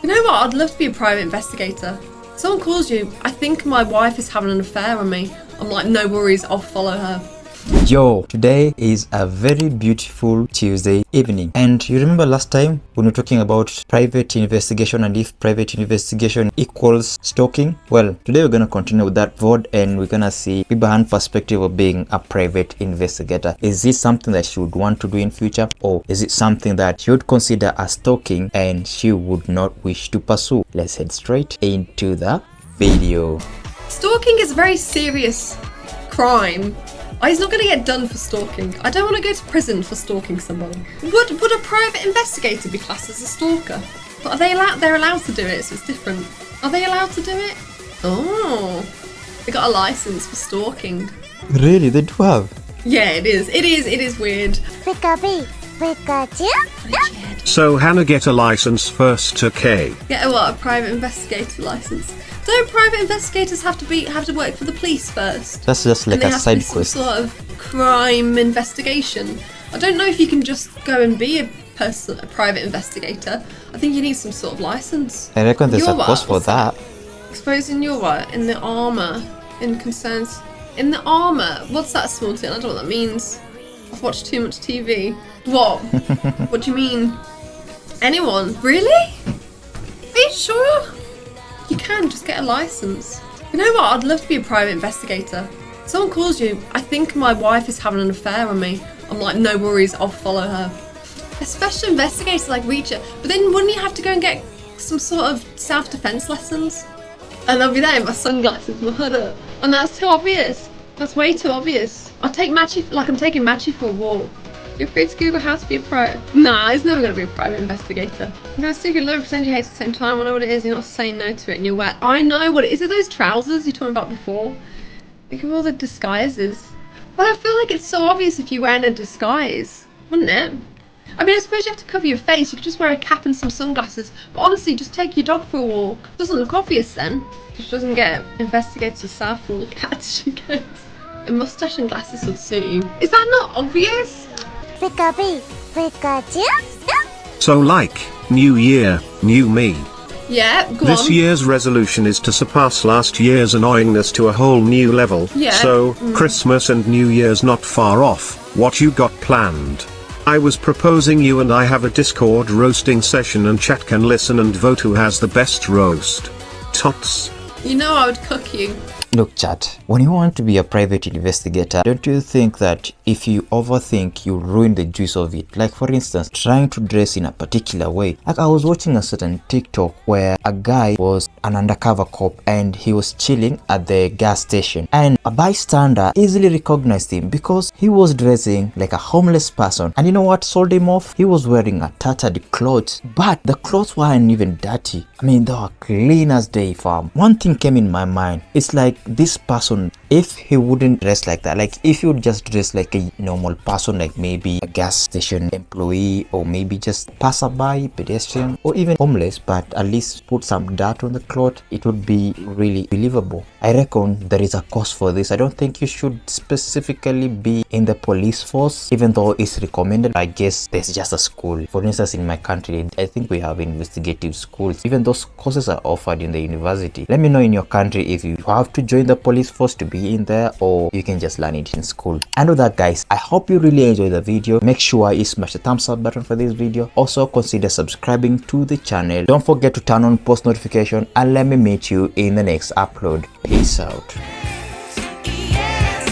You know what? I'd love to be a private investigator. Someone calls you, I think my wife is having an affair on me. I'm like, no worries, I'll follow her. Yo, today is a very beautiful Tuesday evening, and you remember last time when we were talking about private investigation and if private investigation equals stalking? Well, today we're gonna continue with that VOD and we're gonna see behind perspective of being a private investigator. Is this something that she would want to do in future, or is it something that she would consider as stalking and she would not wish to pursue? Let's head straight into the video. Stalking is a very serious crime. He's not going to get done for stalking. I don't want to go to prison for stalking somebody. Would a private investigator be classed as a stalker? But are they allowed? They're allowed to do it, so it's different. Are they allowed to do it? Oh, they got a license for stalking. Really, they do have? Yeah, it is. It is weird. So Hannah get a license first, okay? Get a private investigator license. Don't private investigators have to work for the police first? That's just like a side quest. Some sort of crime investigation. I don't know if you can just go and be a private investigator. I think you need some sort of license. I reckon there's a course for that. Exposing your what? In the armour. In concerns. In the armour. What's that small thing? I don't know what that means. I've watched too much TV. What? What do you mean? Anyone? Really? Are you sure? You can just get a license. You know what? I'd love to be a private investigator. Someone calls you, I think my wife is having an affair on me. I'm like, no worries, I'll follow her. A special investigator like Reacher. But then wouldn't you have to go and get some sort of self-defense lessons? And I'll be there in my sunglasses, my hood up. And that's too obvious. That's way too obvious. I'll take Machi, like I'm taking Machi for a walk. You're free to Google how to be a private. Nah, he's never going to be a private investigator. You're going to secret love, pretend you hate at the same time. I know what it is. You're not saying no to it and you're wet. I know what it is. Are those trousers you're talking about before? Think of all the disguises. But I feel like it's so obvious if you're wearing a disguise, wouldn't it? I mean, I suppose you have to cover your face. You could just wear a cap and some sunglasses. But honestly, just take your dog for a walk. Doesn't look obvious then. Just doesn't get investigated yourself and look at she gets. A mustache and glasses would suit you. Is that not obvious? So like, new year, new me. Yeah, go This on. year's resolution is to surpass last year's annoyingness to a whole new level. Yeah. So, Christmas and New Year's not far off. What you got planned? I was proposing you and I have a Discord roasting session and chat can listen and vote who has the best roast. Tots. You know I would cook you. Look chat, when you want to be a private investigator, don't you think that if you overthink, you ruin the juice of it? Like for instance, trying to dress in a particular way. Like I was watching a certain TikTok where a guy was an undercover cop and he was chilling at the gas station, and a bystander easily recognized him because he was dressing like a homeless person. And you know what sold him off? He was wearing a tattered clothes, but the clothes weren't even dirty. I mean, they were clean as day, fam. One thing came in my mind. It's like this person, if he wouldn't dress like that, like if he would just dress like a normal person, like maybe a gas station employee or maybe just passerby, pedestrian, or even homeless, but at least put some dirt on the cloth, it would be really believable. I reckon there is a cause for this. I don't think you should specifically be in the police force, even though it's recommended. I guess there's just a school. For instance, in my country, I think we have investigative schools. Even those courses are offered in the university. Let me know in your country if you have to join the police force to be in there, or you can just learn it in school. And with that guys, I hope you really enjoyed the video. Make sure you smash the thumbs up button for this video. Also consider subscribing to the channel. Don't forget to turn on post notification, and let me meet you in the next upload. Peace out.